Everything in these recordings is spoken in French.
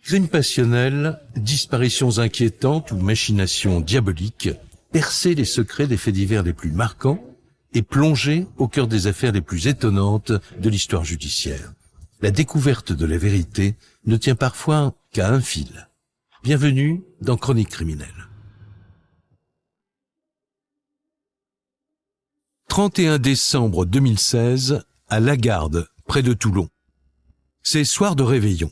Crimes passionnels, disparitions inquiétantes ou machinations diaboliques, percer les secrets des faits divers les plus marquants et plonger au cœur des affaires les plus étonnantes de l'histoire judiciaire. La découverte de la vérité ne tient parfois qu'à un fil. Bienvenue dans Chroniques criminelles. 31 décembre 2016, à Lagarde, près de Toulon. C'est soir de réveillon,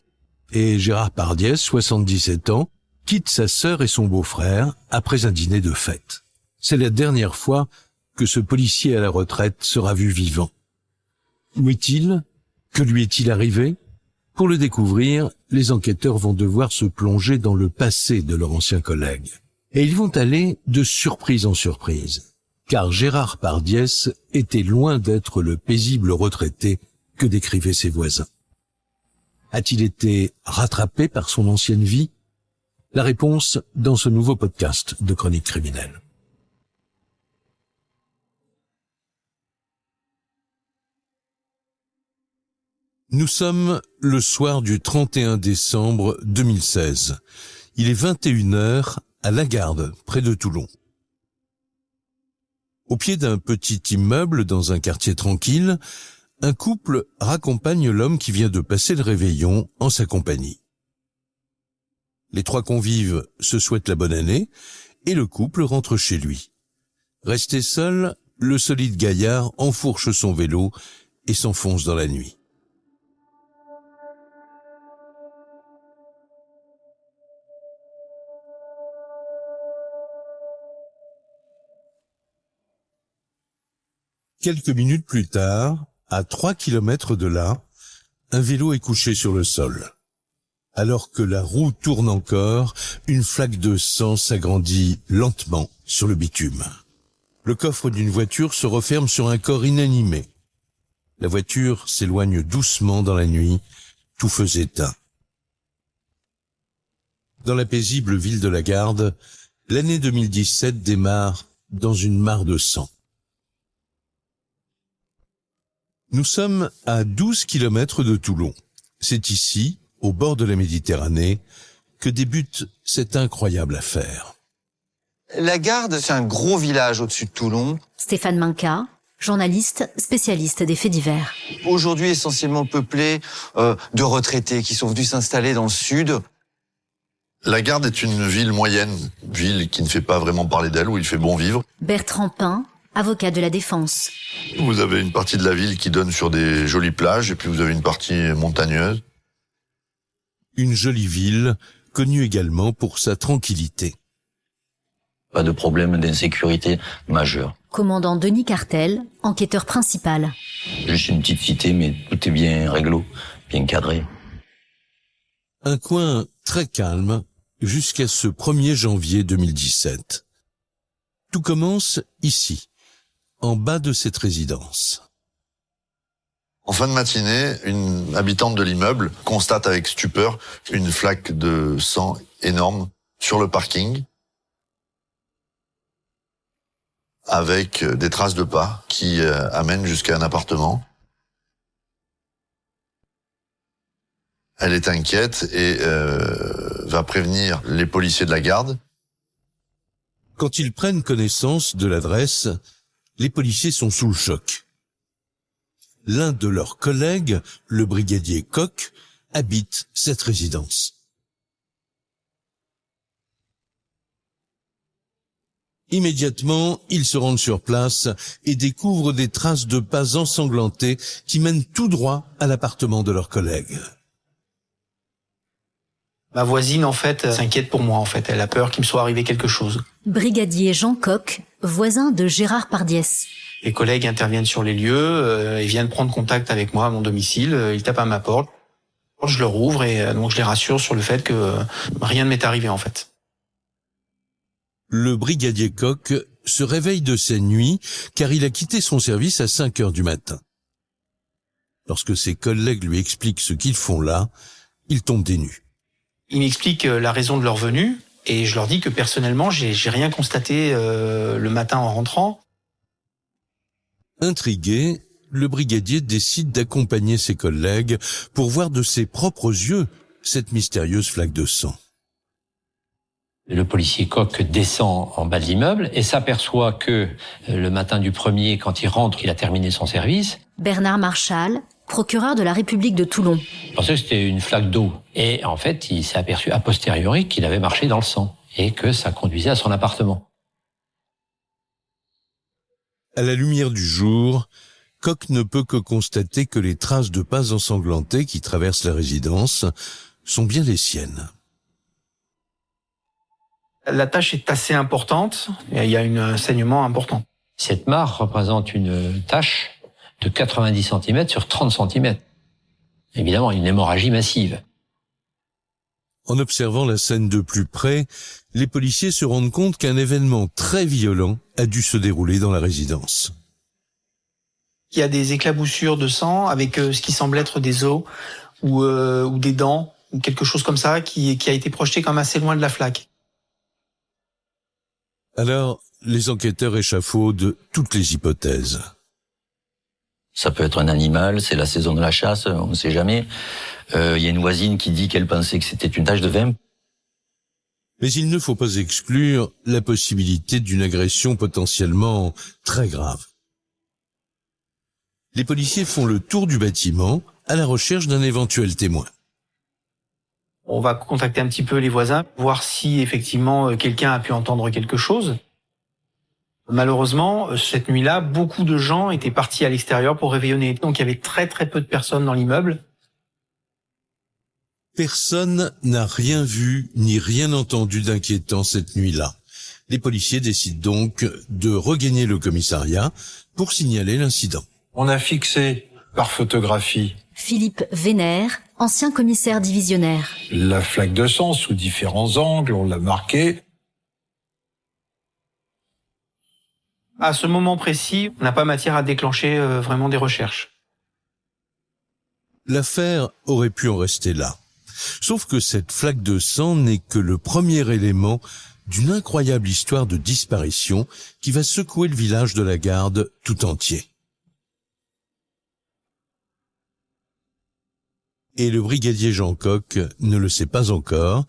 et Gérard Pardiès, 77 ans, quitte sa sœur et son beau-frère après un dîner de fête. C'est la dernière fois que ce policier à la retraite sera vu vivant. Où est-il ? Que lui est-il arrivé ? Pour le découvrir, les enquêteurs vont devoir se plonger dans le passé de leur ancien collègue. Et ils vont aller de surprise en surprise, car Gérard Pardiès était loin d'être le paisible retraité que décrivaient ses voisins. A-t-il été rattrapé par son ancienne vie ? La réponse dans ce nouveau podcast de Chroniques criminelles. Nous sommes le soir du 31 décembre 2016. Il est 21h à Lagarde, près de Toulon. Au pied d'un petit immeuble dans un quartier tranquille, un couple raccompagne l'homme qui vient de passer le réveillon en sa compagnie. Les trois convives se souhaitent la bonne année et le couple rentre chez lui. Resté seul, le solide gaillard enfourche son vélo et s'enfonce dans la nuit. Quelques minutes plus tard, à 3 kilomètres de là, un vélo est couché sur le sol. Alors que la roue tourne encore, une flaque de sang s'agrandit lentement sur le bitume. Le coffre d'une voiture se referme sur un corps inanimé. La voiture s'éloigne doucement dans la nuit, tout feu éteint. Dans la paisible ville de Lagarde, l'année 2017 démarre dans une mare de sang. Nous sommes à 12 kilomètres de Toulon. C'est ici, au bord de la Méditerranée, que débute cette incroyable affaire. Lagarde, c'est un gros village au-dessus de Toulon. Stéphane Minca, journaliste spécialiste des faits divers. Aujourd'hui essentiellement peuplé de retraités qui sont venus s'installer dans le sud. Lagarde est une ville moyenne, ville qui ne fait pas vraiment parler d'elle, où il fait bon vivre. Bertrand Pin, avocat de la défense. Vous avez une partie de la ville qui donne sur des jolies plages, et puis vous avez une partie montagneuse. Une jolie ville, connue également pour sa tranquillité. Pas de problème d'insécurité majeur. Commandant Denis Cartel, enquêteur principal. Juste une petite cité, mais tout est bien réglo, bien cadré. Un coin très calme jusqu'à ce 1er janvier 2017. Tout commence ici, en bas de cette résidence. En fin de matinée, une habitante de l'immeuble constate avec stupeur une flaque de sang énorme sur le parking, avec des traces de pas qui amènent jusqu'à un appartement. Elle est inquiète et va prévenir les policiers de la garde. Quand ils prennent connaissance de l'adresse, les policiers sont sous le choc. L'un de leurs collègues, le brigadier Koch, habite cette résidence. Immédiatement, ils se rendent sur place et découvrent des traces de pas ensanglantées qui mènent tout droit à l'appartement de leur collègue. Ma voisine, en fait, s'inquiète pour moi, en fait. Elle a peur qu'il me soit arrivé quelque chose. Brigadier Jean Koch, voisin de Gérard Pardiès. Les collègues interviennent sur les lieux, ils viennent prendre contact avec moi à mon domicile, ils tapent à ma porte. Je leur ouvre et donc je les rassure sur le fait que rien ne m'est arrivé, en fait. Le brigadier Koch se réveille de sa nuit car il a quitté son service à 5 heures du matin. Lorsque ses collègues lui expliquent ce qu'ils font là, il tombe des nues. Ils m'expliquent la raison de leur venue et je leur dis que personnellement, j'ai rien constaté le matin en rentrant. Intrigué, le brigadier décide d'accompagner ses collègues pour voir de ses propres yeux cette mystérieuse flaque de sang. Le policier Koch descend en bas de l'immeuble et s'aperçoit que le matin du 1er, quand il rentre, il a terminé son service. Bernard Marchal, procureur de la République de Toulon. Il pensait que c'était une flaque d'eau. Et en fait, il s'est aperçu a posteriori qu'il avait marché dans le sang et que ça conduisait à son appartement. À la lumière du jour, Koch ne peut que constater que les traces de pas ensanglantées qui traversent la résidence sont bien les siennes. La tâche est assez importante et il y a un saignement important. Cette mare représente une tache de 90 cm sur 30 cm. Évidemment, une hémorragie massive. En observant la scène de plus près, les policiers se rendent compte qu'un événement très violent a dû se dérouler dans la résidence. Il y a des éclaboussures de sang avec ce qui semble être des os ou des dents ou quelque chose comme ça qui a été projeté comme assez loin de la flaque. Alors, les enquêteurs échafaudent toutes les hypothèses. Ça peut être un animal, c'est la saison de la chasse, on ne sait jamais. Il y a une voisine qui dit qu'elle pensait que c'était une tache de vin. Mais il ne faut pas exclure la possibilité d'une agression potentiellement très grave. Les policiers font le tour du bâtiment à la recherche d'un éventuel témoin. On va contacter un petit peu les voisins, voir si effectivement quelqu'un a pu entendre quelque chose. Malheureusement, cette nuit-là, beaucoup de gens étaient partis à l'extérieur pour réveillonner. Donc il y avait très très peu de personnes dans l'immeuble. Personne n'a rien vu ni rien entendu d'inquiétant cette nuit-là. Les policiers décident donc de regagner le commissariat pour signaler l'incident. On a fixé par photographie Philippe Vénère, ancien commissaire divisionnaire. la flaque de sang sous différents angles, on l'a marqué. À ce moment précis, on n'a pas matière à déclencher vraiment des recherches. L'affaire aurait pu en rester là. Sauf que cette flaque de sang n'est que le premier élément d'une incroyable histoire de disparition qui va secouer le village de la Garde tout entier. Et le brigadier Jean Koch ne le sait pas encore,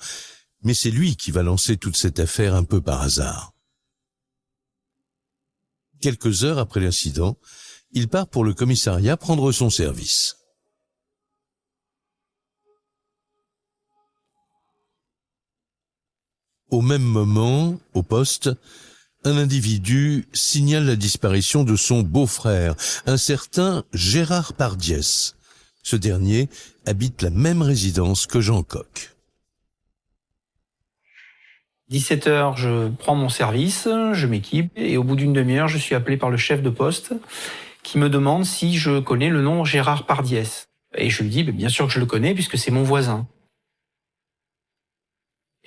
mais c'est lui qui va lancer toute cette affaire un peu par hasard. Quelques heures après l'incident, il part pour le commissariat prendre son service. Au même moment, au poste, un individu signale la disparition de son beau-frère, un certain Gérard Pardiès. Ce dernier habite la même résidence que Jean Koch. 17h, je prends mon service, je m'équipe et au bout d'une demi-heure, je suis appelé par le chef de poste qui me demande si je connais le nom Gérard Pardiès. Et je lui dis, bien sûr que je le connais puisque c'est mon voisin.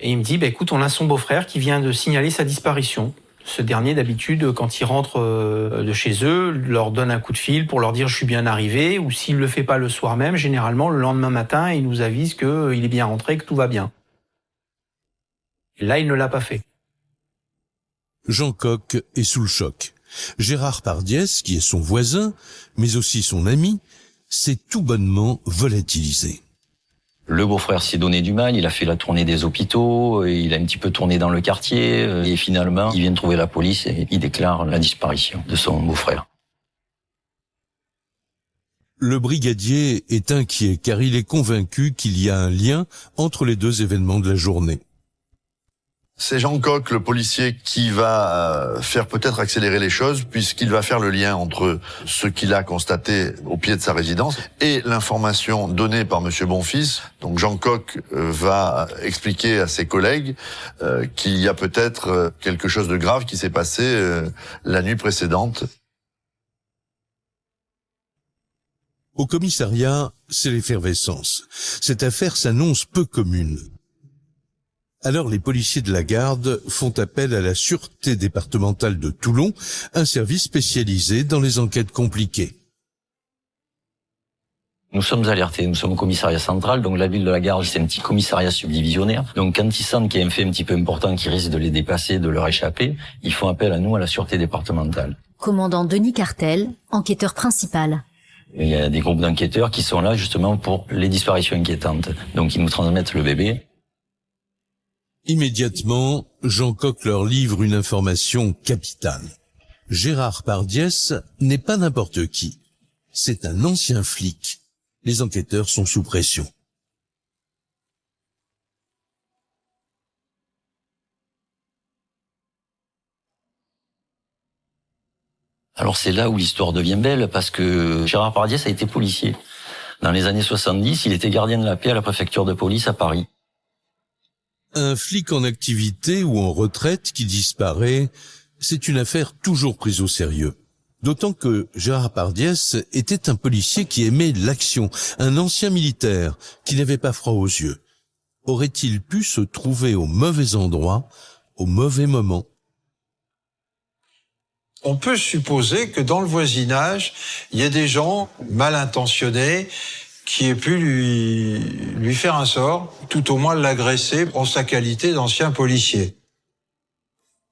Et il me dit, écoute, on a son beau-frère qui vient de signaler sa disparition. Ce dernier, d'habitude, quand il rentre de chez eux, leur donne un coup de fil pour leur dire « je suis bien arrivé » ou s'il le fait pas le soir même, généralement, le lendemain matin, il nous avise qu'il est bien rentré, que tout va bien. Et là, il ne l'a pas fait. Jean Koch est sous le choc. Gérard Pardiès, qui est son voisin, mais aussi son ami, s'est tout bonnement volatilisé. Le beau-frère s'est donné du mal, il a fait la tournée des hôpitaux, il a un petit peu tourné dans le quartier, et finalement, il vient de trouver la police et il déclare la disparition de son beau-frère. Le brigadier est inquiet car il est convaincu qu'il y a un lien entre les deux événements de la journée. C'est Jean Koch, le policier, qui va faire peut-être accélérer les choses puisqu'il va faire le lien entre ce qu'il a constaté au pied de sa résidence et l'information donnée par Monsieur Bonfils. Donc Jean Koch va expliquer à ses collègues qu'il y a peut-être quelque chose de grave qui s'est passé la nuit précédente. Au commissariat, c'est l'effervescence. Cette affaire s'annonce peu commune. Alors les policiers de la Garde font appel à la Sûreté départementale de Toulon, un service spécialisé dans les enquêtes compliquées. Nous sommes alertés, nous sommes au commissariat central, donc la ville de la Garde, c'est un petit commissariat subdivisionnaire. Donc quand ils sentent qu'il y a un fait un petit peu important qui risque de les dépasser, de leur échapper, ils font appel à nous, à la Sûreté départementale. Commandant Denis Cartel, enquêteur principal. Il y a des groupes d'enquêteurs qui sont là justement pour les disparitions inquiétantes. Donc ils nous transmettent le bébé. Immédiatement, Jean Coq leur livre une information capitale. Gérard Pardiès n'est pas n'importe qui. C'est un ancien flic. Les enquêteurs sont sous pression. Alors c'est là où l'histoire devient belle, parce que Gérard Pardiès a été policier. Dans les années 70, il était gardien de la paix à la préfecture de police à Paris. Un flic en activité ou en retraite qui disparaît, c'est une affaire toujours prise au sérieux. D'autant que Gérard Pardiès était un policier qui aimait l'action, un ancien militaire qui n'avait pas froid aux yeux. Aurait-il pu se trouver au mauvais endroit, au mauvais moment ? On peut supposer que dans le voisinage, il y a des gens mal intentionnés qui aient pu lui faire un sort, tout au moins l'agresser en sa qualité d'ancien policier.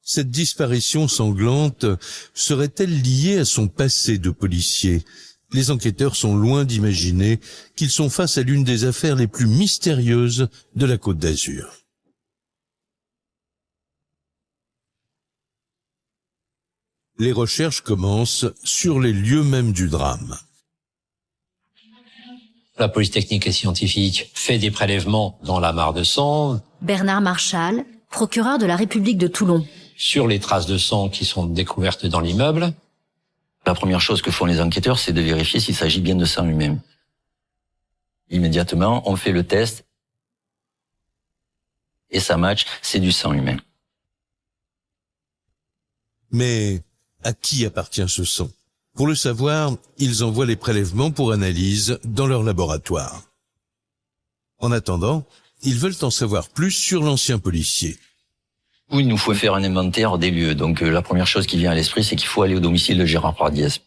Cette disparition sanglante serait-elle liée à son passé de policier ? Les enquêteurs sont loin d'imaginer qu'ils sont face à l'une des affaires les plus mystérieuses de la Côte d'Azur. Les recherches commencent sur les lieux mêmes du drame. La police technique et scientifique fait des prélèvements dans la mare de sang, Bernard Marchal, procureur de la République de Toulon. sur les traces de sang qui sont découvertes dans l'immeuble. La première chose que font les enquêteurs, c'est de vérifier s'il s'agit bien de sang humain. Immédiatement, on fait le test et ça match, c'est du sang humain. Mais à qui appartient ce sang ? Pour le savoir, ils envoient les prélèvements pour analyse dans leur laboratoire. En attendant, ils veulent en savoir plus sur l'ancien policier. Oui, il nous faut faire un inventaire des lieux. Donc la première chose qui vient à l'esprit, c'est qu'il faut aller au domicile de Gérard Pardiès.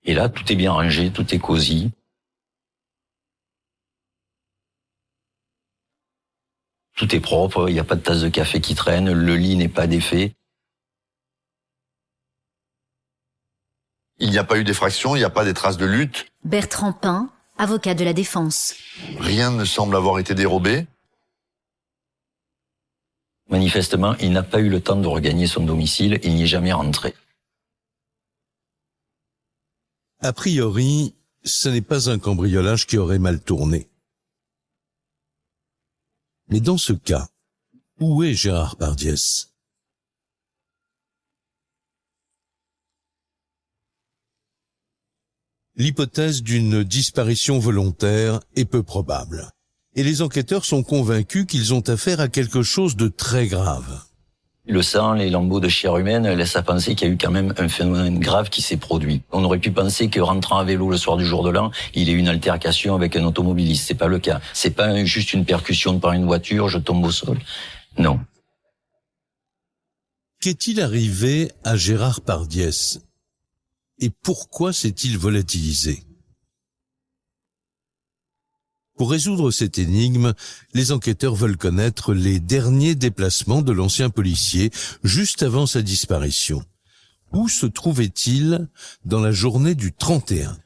Et là, tout est bien rangé, tout est cosy. Tout est propre, il n'y a pas de tasse de café qui traîne, le lit n'est pas défait. Il n'y a pas eu d'effraction, il n'y a pas des traces de lutte. Bertrand Pin, avocat de la défense. Rien ne semble avoir été dérobé. Manifestement, il n'a pas eu le temps de regagner son domicile, il n'y est jamais rentré. A priori, ce n'est pas un cambriolage qui aurait mal tourné. Mais dans ce cas, où est Gérard Pardiès ? L'hypothèse d'une disparition volontaire est peu probable. Et les enquêteurs sont convaincus qu'ils ont affaire à quelque chose de très grave. Le sang, les lambeaux de chair humaine laissent à penser qu'il y a eu quand même un phénomène grave qui s'est produit. On aurait pu penser que rentrant à vélo le soir du jour de l'an, il y ait eu une altercation avec un automobiliste. C'est pas le cas. C'est pas juste une percussion par une voiture, je tombe au sol. Non. Qu'est-il arrivé à Gérard Pardiès ? Et pourquoi s'est-il volatilisé ? Pour résoudre cette énigme, les enquêteurs veulent connaître les derniers déplacements de l'ancien policier juste avant sa disparition. Où se trouvait-il dans la journée du 31 ?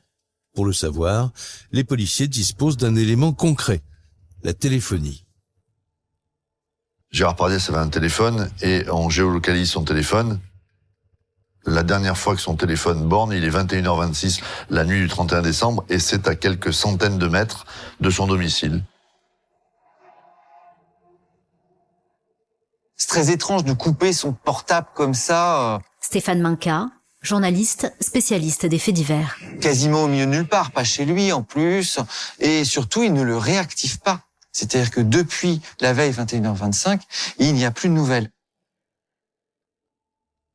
Pour le savoir, les policiers disposent d'un élément concret, la téléphonie. Gérard Pardiès avait un téléphone et on géolocalise son téléphone. La dernière fois que son téléphone borne, il est 21h26 la nuit du 31 décembre et c'est à quelques centaines de mètres de son domicile. C'est très étrange de couper son portable comme ça, Stéphane Minca, journaliste spécialiste des faits divers. quasiment au milieu de nulle part, pas chez lui en plus. Et surtout, il ne le réactive pas. C'est-à-dire que depuis la veille 21h25, il n'y a plus de nouvelles.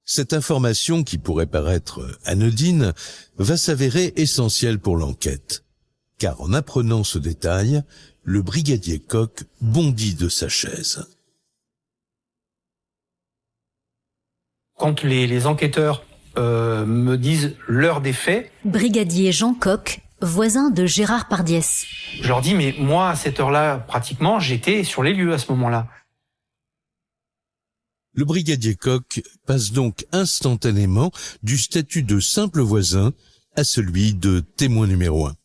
Cette information, qui pourrait paraître anodine, va s'avérer essentielle pour l'enquête. Car en apprenant ce détail, le brigadier Coq bondit de sa chaise. Quand les enquêteurs me disent l'heure des faits, Brigadier Jean Coq, voisin de Gérard Pardiès. je leur dis mais moi à cette heure-là, pratiquement, j'étais sur les lieux à ce moment-là. Le brigadier Koch passe donc instantanément du statut de simple voisin à celui de témoin numéro 1.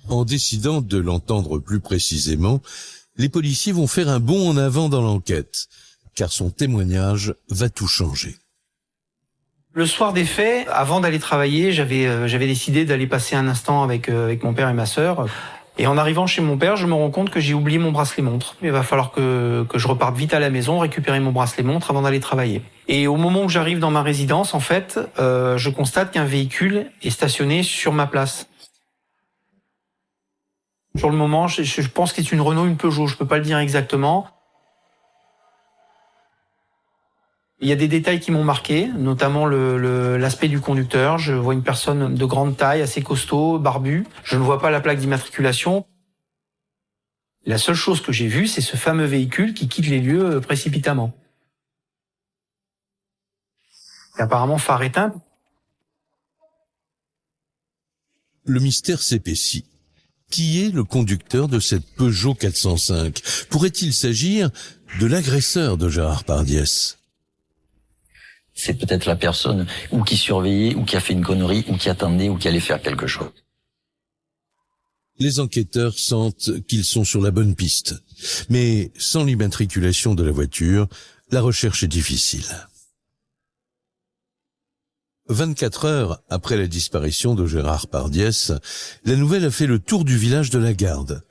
En décidant de l'entendre plus précisément, les policiers vont faire un bond en avant dans l'enquête, car son témoignage va tout changer. Le soir des faits, avant d'aller travailler, j'avais décidé d'aller passer un instant avec mon père et ma sœur. Et en arrivant chez mon père, je me rends compte que j'ai oublié mon bracelet-montre. Il va falloir que je reparte vite à la maison, récupérer mon bracelet-montre avant d'aller travailler. Et au moment où j'arrive dans ma résidence, en fait, je constate qu'un véhicule est stationné sur ma place. Sur le moment, je pense que c'est une Renault, une Peugeot, je peux pas le dire exactement. Il y a des détails qui m'ont marqué, notamment l'aspect du conducteur. Je vois une personne de grande taille, assez costaud, barbu. Je ne vois pas la plaque d'immatriculation. La seule chose que j'ai vue, c'est ce fameux véhicule qui quitte les lieux précipitamment. Et apparemment, phare éteint. Le mystère s'épaissit. Qui est le conducteur de cette Peugeot 405 ? Pourrait-il s'agir de l'agresseur de Gérard Pardiès ? C'est peut-être la personne ou qui surveillait, ou qui a fait une connerie, ou qui attendait, ou qui allait faire quelque chose. Les enquêteurs sentent qu'ils sont sur la bonne piste. Mais sans l'immatriculation de la voiture, la recherche est difficile. 24 heures après la disparition de Gérard Pardiès, la nouvelle a fait le tour du village de la Garde.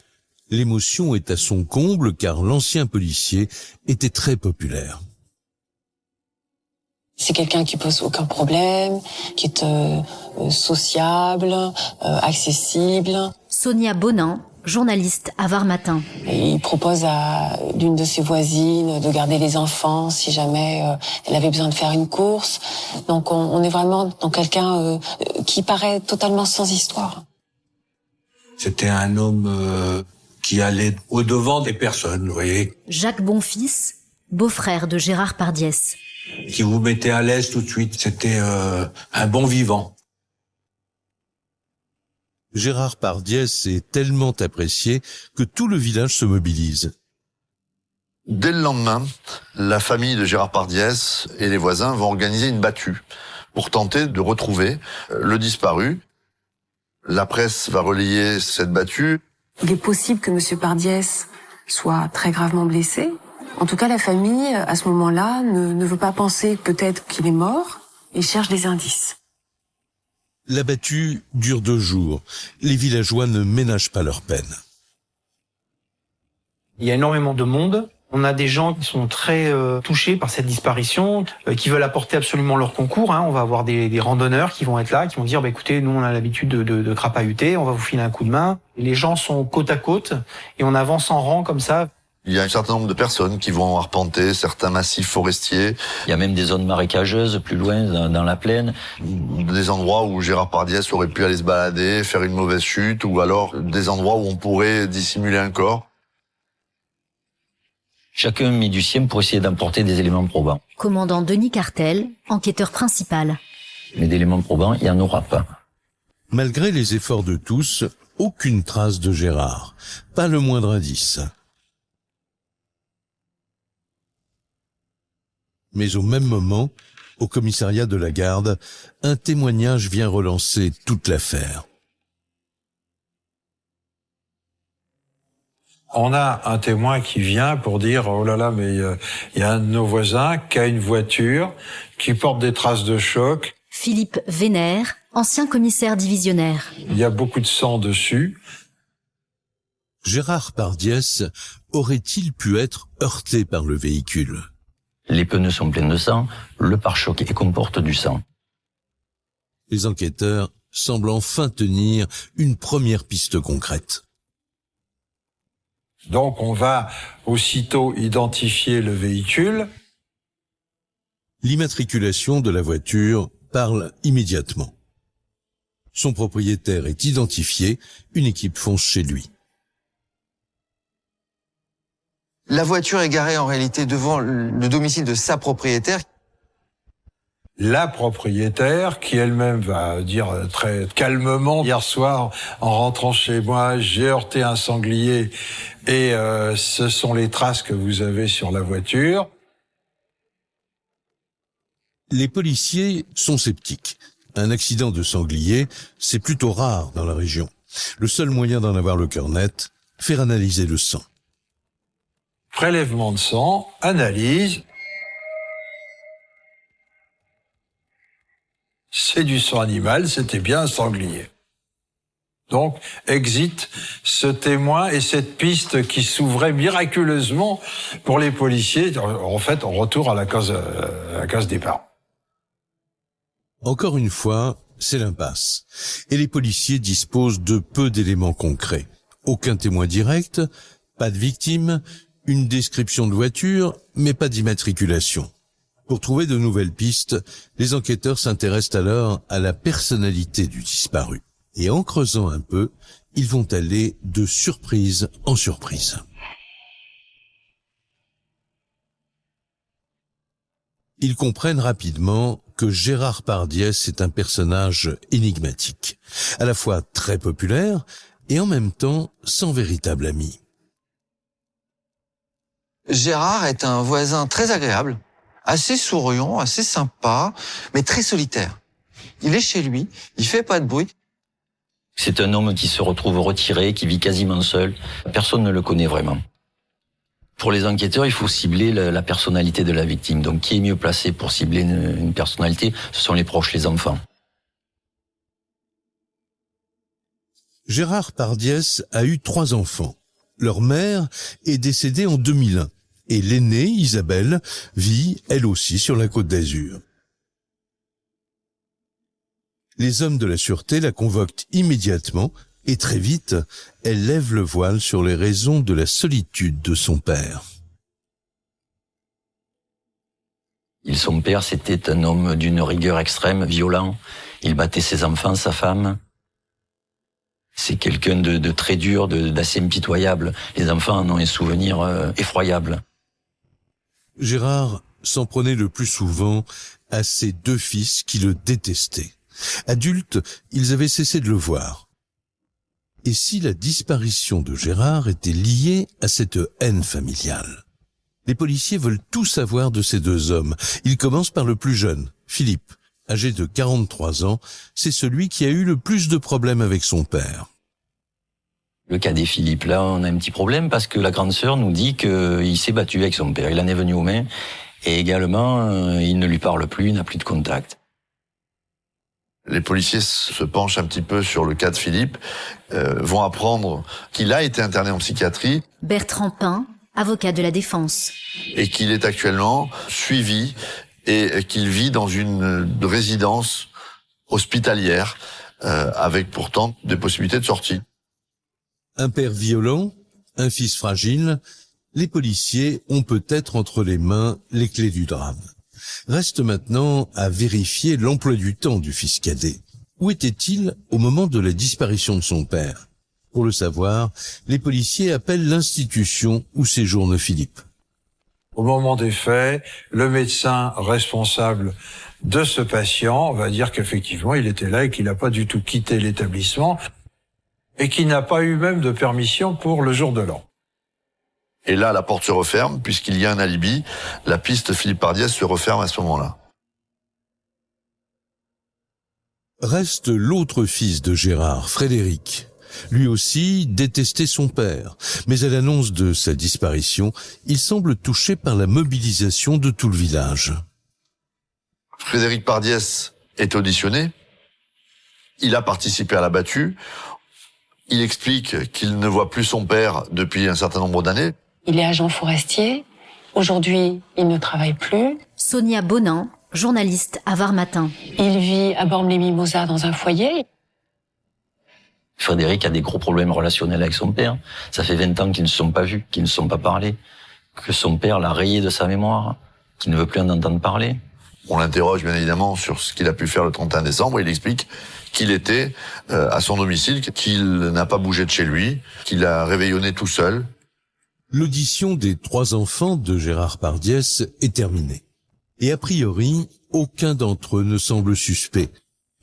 L'émotion est à son comble car l'ancien policier était très populaire. C'est quelqu'un qui pose aucun problème, qui est sociable, accessible. Sonia Bonin, journaliste à Var Matin. Et il propose à l'une de ses voisines de garder les enfants si jamais elle avait besoin de faire une course. Donc on est vraiment dans quelqu'un qui paraît totalement sans histoire. C'était un homme qui allait au-devant des personnes, vous voyez. Jacques Bonfils, beau-frère de Gérard Pardiès. Qui vous mettait à l'aise tout de suite. C'était un bon vivant. Gérard Pardiès est tellement apprécié que tout le village se mobilise. Dès le lendemain, la famille de Gérard Pardiès et les voisins vont organiser une battue pour tenter de retrouver le disparu. La presse va relayer cette battue. Il est possible que M. Pardiès soit très gravement blessé. En tout cas, la famille, à ce moment-là, ne veut pas penser peut-être qu'il est mort et cherche des indices. La battue dure 2 jours. Les villageois ne ménagent pas leur peine. Il y a énormément de monde. On a des gens qui sont très touchés par cette disparition, qui veulent apporter absolument leur concours. On va avoir des randonneurs qui vont être là, qui vont dire écoutez, nous on a l'habitude de crapahuter, on va vous filer un coup de main. Et les gens sont côte à côte et on avance en rang comme ça. Il y a un certain nombre de personnes qui vont arpenter certains massifs forestiers. Il y a même des zones marécageuses plus loin, dans la plaine. Des endroits où Gérard Pardiès aurait pu aller se balader, faire une mauvaise chute, ou alors des endroits où on pourrait dissimuler un corps. Chacun met du sien pour essayer d'apporter des éléments probants. Commandant Denis Cartel, enquêteur principal. Mais d'éléments probants, il n'y en aura pas. Malgré les efforts de tous, aucune trace de Gérard. Pas le moindre indice. Mais au même moment, au commissariat de la Garde, un témoignage vient relancer toute l'affaire. On a un témoin qui vient pour dire « Oh là là, mais il y a un de nos voisins qui a une voiture, qui porte des traces de choc. » Philippe Vénère, ancien commissaire divisionnaire. Il y a beaucoup de sang dessus. Gérard Pardiès aurait-il pu être heurté par le véhicule ? Les pneus sont pleins de sang, le pare-choc comporte du sang. Les enquêteurs semblent enfin tenir une première piste concrète. Donc on va aussitôt identifier le véhicule. L'immatriculation de la voiture parle immédiatement. Son propriétaire est identifié, une équipe fonce chez lui. La voiture est garée en réalité devant le domicile de sa propriétaire. La propriétaire, qui elle-même va dire très calmement, hier soir, en rentrant chez moi, j'ai heurté un sanglier et ce sont les traces que vous avez sur la voiture. Les policiers sont sceptiques. Un accident de sanglier, c'est plutôt rare dans la région. Le seul moyen d'en avoir le cœur net, faire analyser le sang. Prélèvement de sang, analyse. C'est du sang animal, c'était bien un sanglier. Donc, exit ce témoin et cette piste qui s'ouvrait miraculeusement pour les policiers. En fait, on retourne à la case départ. Encore une fois, c'est l'impasse. Et les policiers disposent de peu d'éléments concrets. Aucun témoin direct, pas de victime, une description de voiture, mais pas d'immatriculation. Pour trouver de nouvelles pistes, les enquêteurs s'intéressent alors à la personnalité du disparu. Et en creusant un peu, ils vont aller de surprise en surprise. Ils comprennent rapidement que Gérard Pardiès est un personnage énigmatique, à la fois très populaire et en même temps sans véritable ami. Gérard est un voisin très agréable, assez souriant, assez sympa, mais très solitaire. Il est chez lui, il fait pas de bruit. C'est un homme qui se retrouve retiré, qui vit quasiment seul. Personne ne le connaît vraiment. Pour les enquêteurs, il faut cibler la personnalité de la victime. Donc, qui est mieux placé pour cibler une personnalité? Ce sont les proches, les enfants. Gérard Pardiès a eu 3 enfants. Leur mère est décédée en 2001 et l'aînée, Isabelle, vit elle aussi sur la Côte d'Azur. Les hommes de la sûreté la convoquent immédiatement et très vite, elle lève le voile sur les raisons de la solitude de son père. Son père, c'était un homme d'une rigueur extrême, violent. Il battait ses enfants, sa femme. C'est quelqu'un de très dur, d'assez impitoyable. Les enfants en ont un souvenir effroyable. Gérard s'en prenait le plus souvent à ses 2 fils qui le détestaient. Adultes, ils avaient cessé de le voir. Et si la disparition de Gérard était liée à cette haine familiale? Les policiers veulent tout savoir de ces 2 hommes. Ils commencent par le plus jeune, Philippe, âgé de 43 ans. C'est celui qui a eu le plus de problèmes avec son père. Le cas des Philippe, là, on a un petit problème parce que la grande sœur nous dit qu'il s'est battu avec son père. Il en est venu aux mains et également, il ne lui parle plus, il n'a plus de contact. Les policiers se penchent un petit peu sur le cas de Philippe, vont apprendre qu'il a été interné en psychiatrie. Bertrand Pin, avocat de la défense. Et qu'il est actuellement suivi et qu'il vit dans une résidence hospitalière avec pourtant des possibilités de sortie. Un père violent, un fils fragile, les policiers ont peut-être entre les mains les clés du drame. Reste maintenant à vérifier l'emploi du temps du fils cadet. Où était-il au moment de la disparition de son père? Pour le savoir, les policiers appellent l'institution où séjourne Philippe. Au moment des faits, le médecin responsable de ce patient va dire qu'effectivement, il était là et qu'il n'a pas du tout quitté l'établissement et qu'il n'a pas eu même de permission pour le jour de l'an. Et là, la porte se referme, puisqu'il y a un alibi. La piste Philippe Pardiès se referme à ce moment-là. Reste l'autre fils de Gérard, Frédéric. Lui aussi détestait son père, mais à l'annonce de sa disparition, il semble touché par la mobilisation de tout le village. Frédéric Pardiès est auditionné. Il a participé à la battue. Il explique qu'il ne voit plus son père depuis un certain nombre d'années. Il est agent forestier. Aujourd'hui, il ne travaille plus. Sonia Bonan, journaliste à Var Matin. Il vit à Bormes-les-Mimosas dans un foyer. Frédéric a des gros problèmes relationnels avec son père. Ça fait 20 ans qu'ils ne se sont pas vus, qu'ils ne se sont pas parlé, que son père l'a rayé de sa mémoire, qu'il ne veut plus en entendre parler. On l'interroge bien évidemment sur ce qu'il a pu faire le 31 décembre. Il explique qu'il était à son domicile, qu'il n'a pas bougé de chez lui, qu'il a réveillonné tout seul. L'audition des 3 enfants de Gérard Pardiès est terminée. Et a priori, aucun d'entre eux ne semble suspect.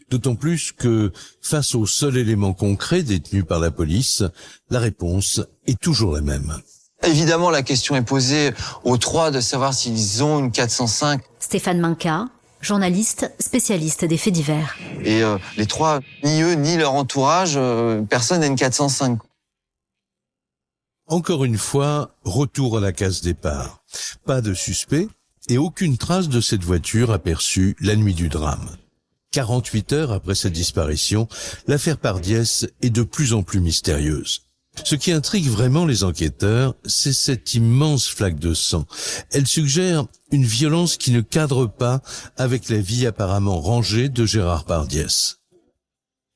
D'autant plus que, face au seul élément concret détenu par la police, la réponse est toujours la même. Évidemment, la question est posée aux 3 de savoir s'ils ont une 405. Stéphane Minca, journaliste spécialiste des faits divers. Et les trois, ni eux, ni leur entourage, personne N405. Encore une fois, retour à la case départ. Pas de suspect et aucune trace de cette voiture aperçue la nuit du drame. 48 heures après sa disparition, l'affaire Pardiès est de plus en plus mystérieuse. Ce qui intrigue vraiment les enquêteurs, c'est cette immense flaque de sang. Elle suggère une violence qui ne cadre pas avec la vie apparemment rangée de Gérard Pardiès.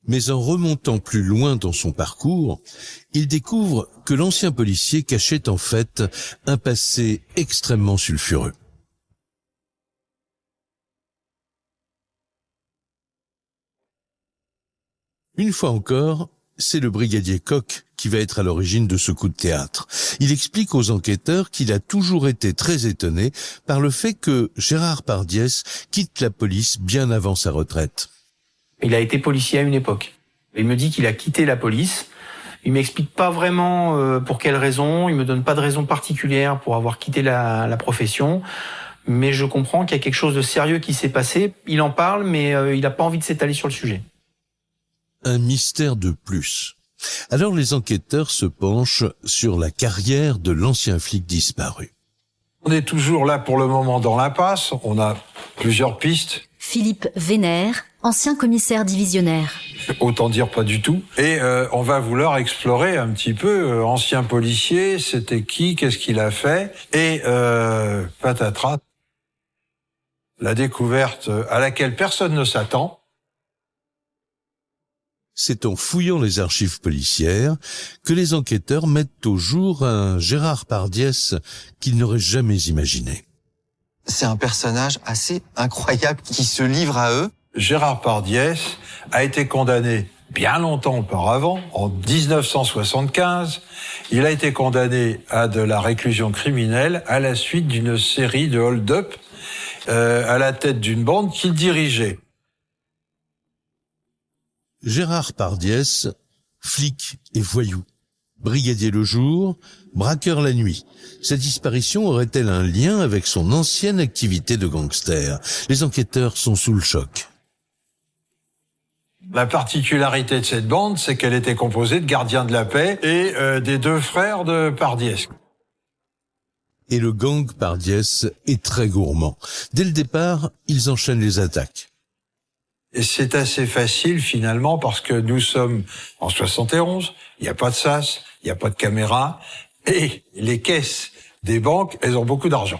Mais en remontant plus loin dans son parcours, il découvre que l'ancien policier cachait en fait un passé extrêmement sulfureux. Une fois encore, c'est le brigadier Koch qui va être à l'origine de ce coup de théâtre. Il explique aux enquêteurs qu'il a toujours été très étonné par le fait que Gérard Pardiès quitte la police bien avant sa retraite. Il a été policier à une époque. Il me dit qu'il a quitté la police. Il m'explique pas vraiment pour quelle raison. Il me donne pas de raison particulière pour avoir quitté la profession. Mais je comprends qu'il y a quelque chose de sérieux qui s'est passé. Il en parle, mais il n'a pas envie de s'étaler sur le sujet. Un mystère de plus. Alors les enquêteurs se penchent sur la carrière de l'ancien flic disparu. On est toujours là pour le moment dans l'impasse. On a plusieurs pistes. Philippe Vénère, ancien commissaire divisionnaire. Autant dire pas du tout. Et on va vouloir explorer un petit peu, ancien policier, c'était qui, qu'est-ce qu'il a fait. Et patatras, la découverte à laquelle personne ne s'attend. C'est en fouillant les archives policières que les enquêteurs mettent au jour un Gérard Pardiès qu'ils n'auraient jamais imaginé. C'est un personnage assez incroyable qui se livre à eux. Gérard Pardiès a été condamné bien longtemps auparavant, en 1975. Il a été condamné à de la réclusion criminelle à la suite d'une série de hold-up à la tête d'une bande qu'il dirigeait. Gérard Pardiès, flic et voyou, brigadier le jour, braqueur la nuit. Sa disparition aurait-elle un lien avec son ancienne activité de gangster? Les enquêteurs sont sous le choc. La particularité de cette bande, c'est qu'elle était composée de gardiens de la paix et des deux frères de Pardiès. Et le gang Pardiès est très gourmand. Dès le départ, ils enchaînent les attaques. Et c'est assez facile finalement parce que nous sommes en 71, il n'y a pas de sas, il n'y a pas de caméra, et les caisses des banques, elles ont beaucoup d'argent.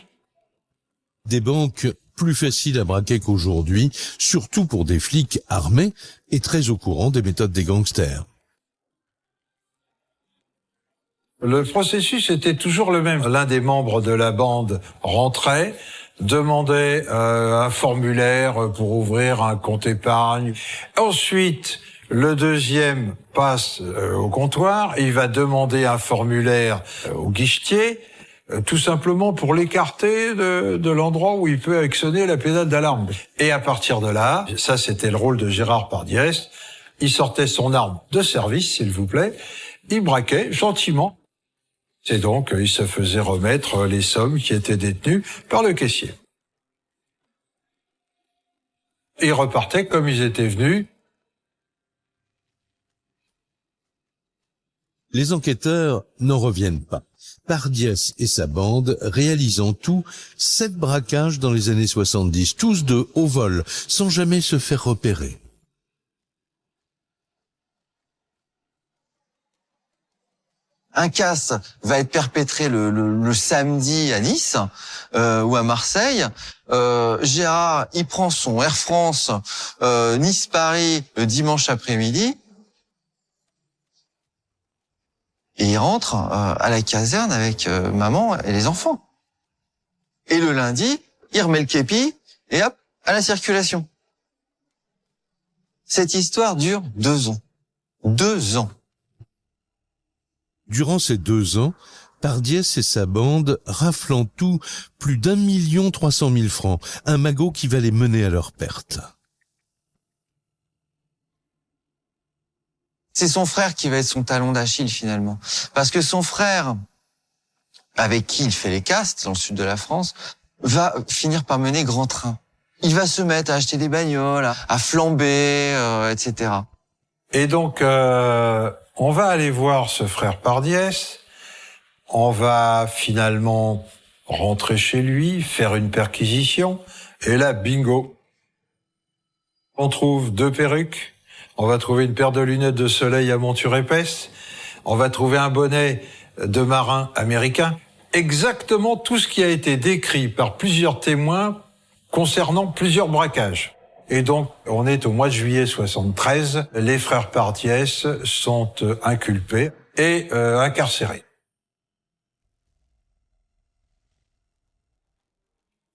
Des banques plus faciles à braquer qu'aujourd'hui, surtout pour des flics armés et très au courant des méthodes des gangsters. Le processus était toujours le même. L'un des membres de la bande rentrait, demandait un formulaire pour ouvrir un compte épargne. Ensuite, le deuxième passe au comptoir, il va demander un formulaire au guichetier, tout simplement pour l'écarter de l'endroit où il peut actionner la pédale d'alarme. Et à partir de là, ça c'était le rôle de Gérard Pardiès, il sortait son arme de service, s'il vous plaît, il braquait gentiment. C'est donc, il se faisait remettre les sommes qui étaient détenues par le caissier. Ils repartaient comme ils étaient venus. Les enquêteurs n'en reviennent pas. Pardiès et sa bande réalisent en tout 7 braquages dans les années 70, tous de haut vol, sans jamais se faire repérer. Un casse va être perpétré le samedi à Nice ou à Marseille. Gérard, il prend son Air France Nice-Paris le dimanche après-midi et il rentre à la caserne avec maman et les enfants. Et le lundi, il remet le képi et hop, à la circulation. Cette histoire dure 2 ans. 2 ans. Durant ces 2 ans, Pardiès et sa bande raflent en tout plus d'1 300 000 francs, un magot qui va les mener à leur perte. C'est son frère qui va être son talon d'Achille finalement. Parce que son frère, avec qui il fait les castes dans le sud de la France, va finir par mener grand train. Il va se mettre à acheter des bagnoles, à flamber, etc. Et donc, on va aller voir ce frère Pardiès. On va finalement rentrer chez lui, faire une perquisition. Et là, bingo. On trouve 2 perruques. On va trouver une paire de lunettes de soleil à monture épaisse. On va trouver un bonnet de marin américain. Exactement tout ce qui a été décrit par plusieurs témoins concernant plusieurs braquages. Et donc, on est au mois de juillet 73. Les frères Pardiès sont inculpés et incarcérés.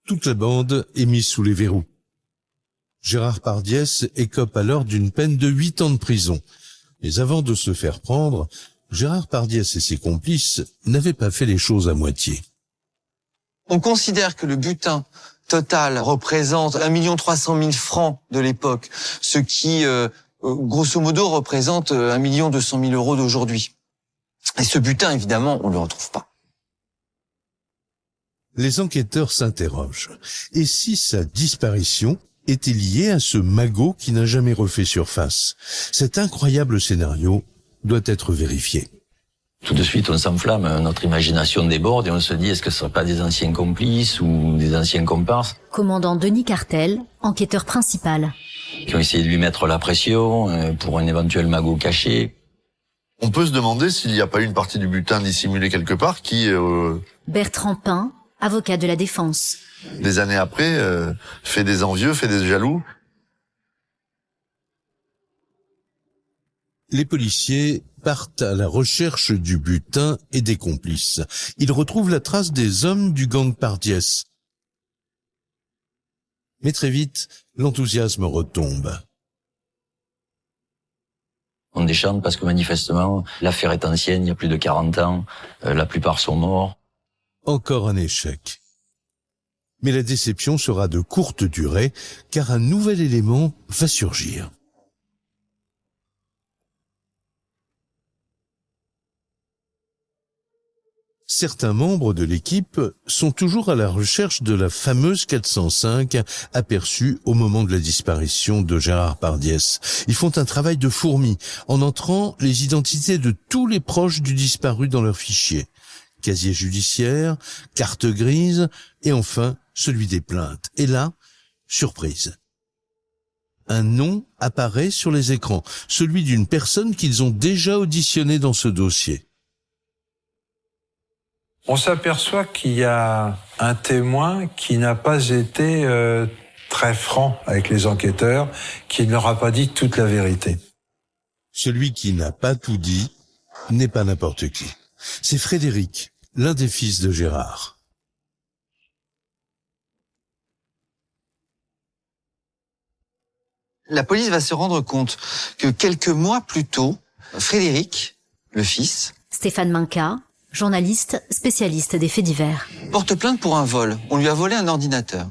Toute la bande est mise sous les verrous. Gérard Pardiès écope alors d'une peine de 8 ans de prison. Mais avant de se faire prendre, Gérard Pardiès et ses complices n'avaient pas fait les choses à moitié. On considère que le butin total représente 1 300 000 francs de l'époque, ce qui, grosso modo, représente 1 200 000 euros d'aujourd'hui. Et ce butin, évidemment, on ne le retrouve pas. Les enquêteurs s'interrogent. Et si sa disparition était liée à ce magot qui n'a jamais refait surface? Cet incroyable scénario doit être vérifié. Tout de suite, on s'enflamme, notre imagination déborde et on se dit, est-ce que ce ne seraient pas des anciens complices ou des anciens comparses? Commandant Denis Cartel, enquêteur principal. Qui ont essayé de lui mettre la pression pour un éventuel magot caché. On peut se demander s'il n'y a pas eu une partie du butin dissimulée quelque part qui, Bertrand Pin, avocat de la défense. des années après, fait des envieux, fait des jaloux. Les policiers partent à la recherche du butin et des complices. Ils retrouvent la trace des hommes du gang Pardiès. Mais très vite, l'enthousiasme retombe. On déchante parce que manifestement, l'affaire est ancienne, il y a plus de 40 ans, la plupart sont morts. Encore un échec. Mais la déception sera de courte durée, car un nouvel élément va surgir. Certains membres de l'équipe sont toujours à la recherche de la fameuse 405 aperçue au moment de la disparition de Gérard Pardiès. Ils font un travail de fourmi en entrant les identités de tous les proches du disparu dans leur fichier. Casier judiciaire, carte grise et enfin celui des plaintes. Et là, surprise. Un nom apparaît sur les écrans, celui d'une personne qu'ils ont déjà auditionnée dans ce dossier. On s'aperçoit qu'il y a un témoin qui n'a pas été très franc avec les enquêteurs, qui ne leur a pas dit toute la vérité. Celui qui n'a pas tout dit n'est pas n'importe qui. C'est Frédéric, l'un des fils de Gérard. La police va se rendre compte que quelques mois plus tôt, Frédéric, le fils, Stéphane Minca, journaliste spécialiste des faits divers. porte plainte pour un vol. On lui a volé un ordinateur.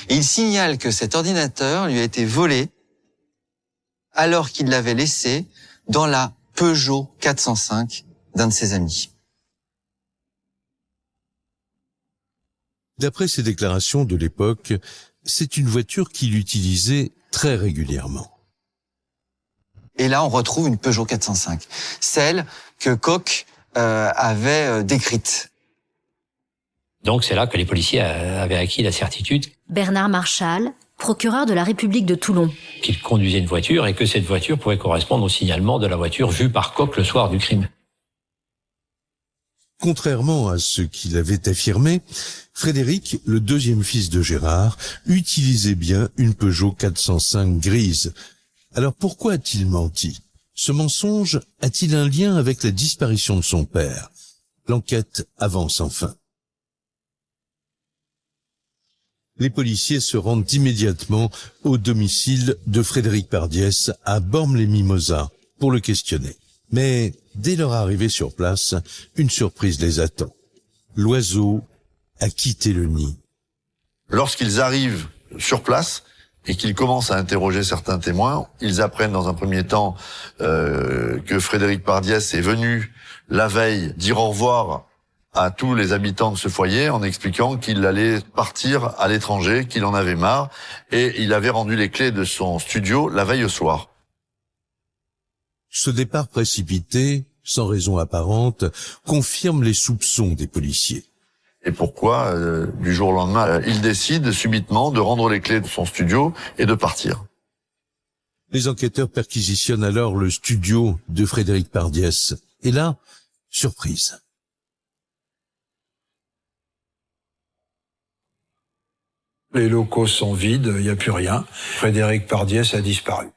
Et il signale que cet ordinateur lui a été volé alors qu'il l'avait laissé dans la Peugeot 405 d'un de ses amis. D'après ses déclarations de l'époque, c'est une voiture qu'il utilisait très régulièrement. Et là, on retrouve une Peugeot 405, celle que Koch avait décrite. Donc c'est là que les policiers avaient acquis la certitude Bernard Marchal, procureur de la République de Toulon. qu'ils conduisaient une voiture et que cette voiture pouvait correspondre au signalement de la voiture vue par Koch le soir du crime. Contrairement à ce qu'il avait affirmé, Frédéric, le deuxième fils de Gérard, utilisait bien une Peugeot 405 grise. Alors pourquoi a-t-il menti? Ce mensonge a-t-il un lien avec la disparition de son père? L'enquête avance enfin. Les policiers se rendent immédiatement au domicile de Frédéric Pardiès à Bormes-les-Mimosas pour le questionner. Mais dès leur arrivée sur place, une surprise les attend. L'oiseau a quitté le nid. Lorsqu'ils arrivent sur place et qu'ils commencent à interroger certains témoins, ils apprennent dans un premier temps que Frédéric Pardiès est venu la veille dire au revoir à tous les habitants de ce foyer en expliquant qu'il allait partir à l'étranger, qu'il en avait marre, et il avait rendu les clés de son studio la veille au soir. Ce départ précipité, sans raison apparente, confirme les soupçons des policiers. Et pourquoi, du jour au lendemain, il décide subitement de rendre les clés de son studio et de partir. Les enquêteurs perquisitionnent alors le studio de Frédéric Pardiès. Et là, surprise. Les locaux sont vides, il n'y a plus rien. Frédéric Pardiès a disparu.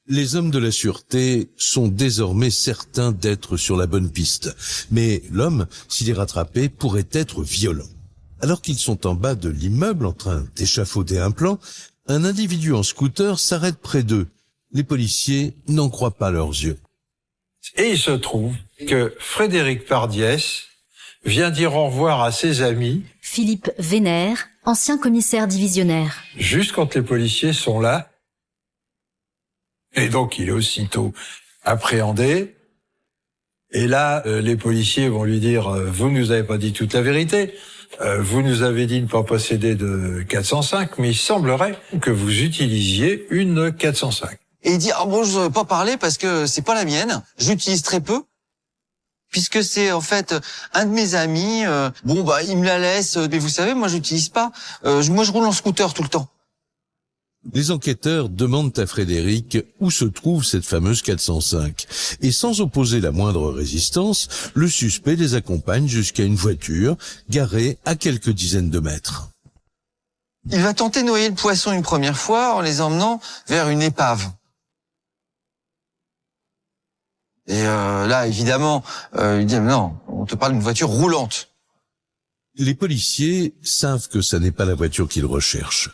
Les hommes de la sûreté sont désormais certains d'être sur la bonne piste. Mais l'homme, s'il est rattrapé, pourrait être violent. Alors qu'ils sont en bas de l'immeuble en train d'échafauder un plan, un individu en scooter s'arrête près d'eux. Les policiers n'en croient pas leurs yeux. Et il se trouve que Frédéric Pardiès vient dire au revoir à ses amis Philippe Vénère, ancien commissaire divisionnaire. juste quand les policiers sont là. Et donc il est aussitôt appréhendé. Et là, les policiers vont lui dire « Vous nous avez pas dit toute la vérité. Vous nous avez dit ne pas posséder de 405, mais il semblerait que vous utilisiez une 405. » Et il dit, ah bon, je ne veux pas parler parce que c'est pas la mienne. J'utilise très peu. Puisque c'est en fait un de mes amis. Il me la laisse. Mais vous savez, moi, j'utilise pas. Moi, je roule en scooter tout le temps. Les enquêteurs demandent à Frédéric où se trouve cette fameuse 405. Et sans opposer la moindre résistance, le suspect les accompagne jusqu'à une voiture garée à quelques dizaines de mètres. Il va tenter de noyer le poisson une première fois en les emmenant vers une épave. Et là, évidemment, il dit non, on te parle d'une voiture roulante. Les policiers savent que ça n'est pas la voiture qu'ils recherchent.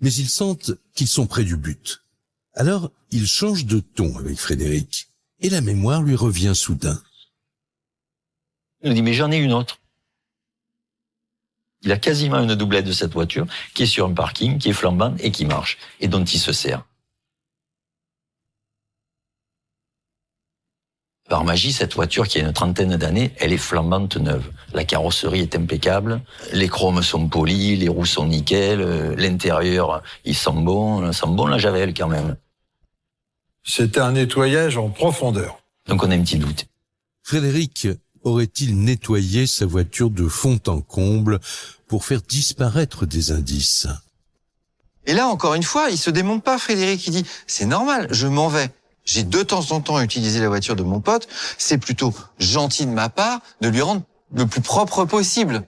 Mais ils sentent qu'ils sont près du but. Alors, ils changent de ton avec Frédéric. Et la mémoire lui revient soudain. Il dit, mais j'en ai une autre. Il a quasiment une doublette de cette voiture qui est sur un parking, qui est flambante et qui marche, et dont il se sert. Par magie, cette voiture qui a une trentaine d'années, elle est flambante neuve. La carrosserie est impeccable, les chromes sont polis, les roues sont nickel, l'intérieur, il sent bon la javel quand même. C'était un nettoyage en profondeur. Donc on a un petit doute. Frédéric aurait-il nettoyé sa voiture de fond en comble pour faire disparaître des indices? Et là, encore une fois, il se démonte pas, Frédéric. Il dit, c'est normal, je m'en vais. J'ai de temps en temps utilisé la voiture de mon pote. C'est plutôt gentil de ma part de lui rendre le plus propre possible.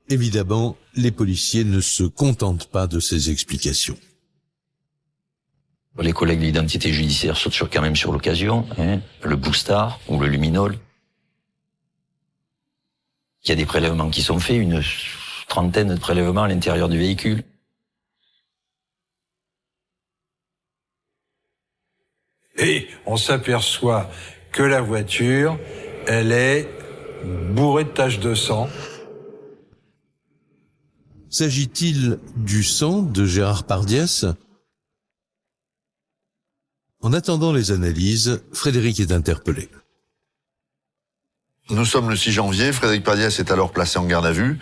Évidemment, les policiers ne se contentent pas de ces explications. Les collègues de l'identité judiciaire sautent quand même sur l'occasion, le Boostar ou le Luminol. Il y a des prélèvements qui sont faits, une trentaine de prélèvements à l'intérieur du véhicule. Et on s'aperçoit que la voiture, elle est bourrée de taches de sang. S'agit-il du sang de Gérard Pardiès? En attendant les analyses, Frédéric est interpellé. Nous sommes le 6 janvier, Frédéric Pardiès est alors placé en garde à vue.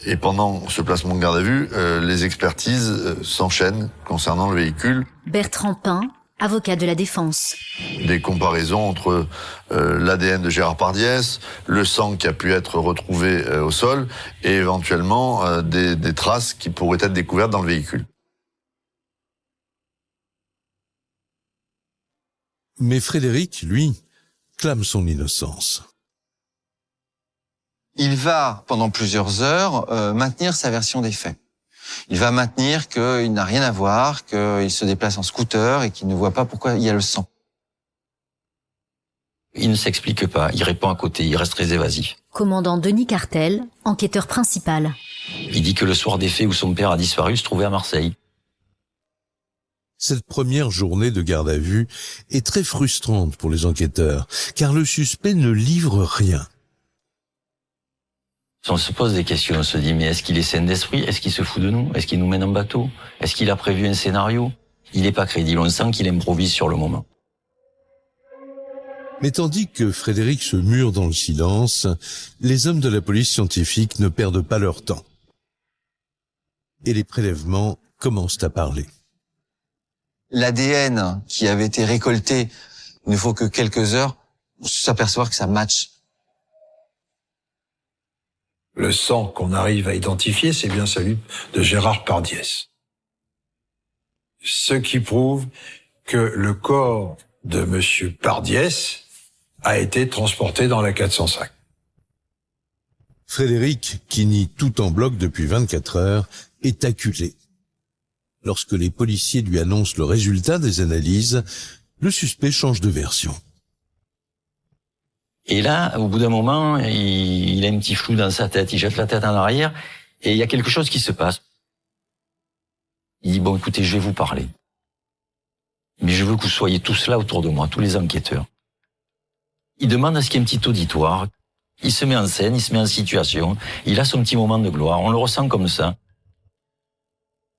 Et pendant ce placement en garde à vue, les expertises s'enchaînent concernant le véhicule. Bertrand Pin, avocat de la défense. Des comparaisons entre l'ADN de Gérard Pardiès, le sang qui a pu être retrouvé au sol et éventuellement des traces qui pourraient être découvertes dans le véhicule. Mais Frédéric, lui, clame son innocence. Il va, pendant plusieurs heures, maintenir sa version des faits. Il va maintenir qu'il n'a rien à voir, qu'il se déplace en scooter et qu'il ne voit pas pourquoi il y a le sang. Il ne s'explique pas, il répond à côté, il reste très évasif. Commandant Denis Cartel, enquêteur principal. Il dit que le soir des faits où son père a disparu se trouvait à Marseille. Cette première journée de garde à vue est très frustrante pour les enquêteurs, car le suspect ne livre rien. On se pose des questions, on se dit, mais est-ce qu'il est sain d'esprit? Est-ce qu'il se fout de nous? Est-ce qu'il nous mène en bateau? Est-ce qu'il a prévu un scénario? Il n'est pas crédible, on sent qu'il improvise sur le moment. Mais tandis que Frédéric se mure dans le silence, les hommes de la police scientifique ne perdent pas leur temps. Et les prélèvements commencent à parler. L'ADN qui avait été récolté, il ne faut que quelques heures pour s'apercevoir que ça match. Le sang qu'on arrive à identifier, c'est bien celui de Gérard Pardiès. Ce qui prouve que le corps de monsieur Pardiès a été transporté dans la 405. Frédéric, qui nie tout en bloc depuis 24 heures, est acculé. Lorsque les policiers lui annoncent le résultat des analyses, le suspect change de version. Et là, au bout d'un moment, il a un petit flou dans sa tête, il jette la tête en arrière, et il y a quelque chose qui se passe. Il dit, bon, écoutez, je vais vous parler. Mais je veux que vous soyez tous là autour de moi, tous les enquêteurs. Il demande à ce qu'il y ait un petit auditoire. Il se met en scène, il se met en situation. Il a son petit moment de gloire. On le ressent comme ça.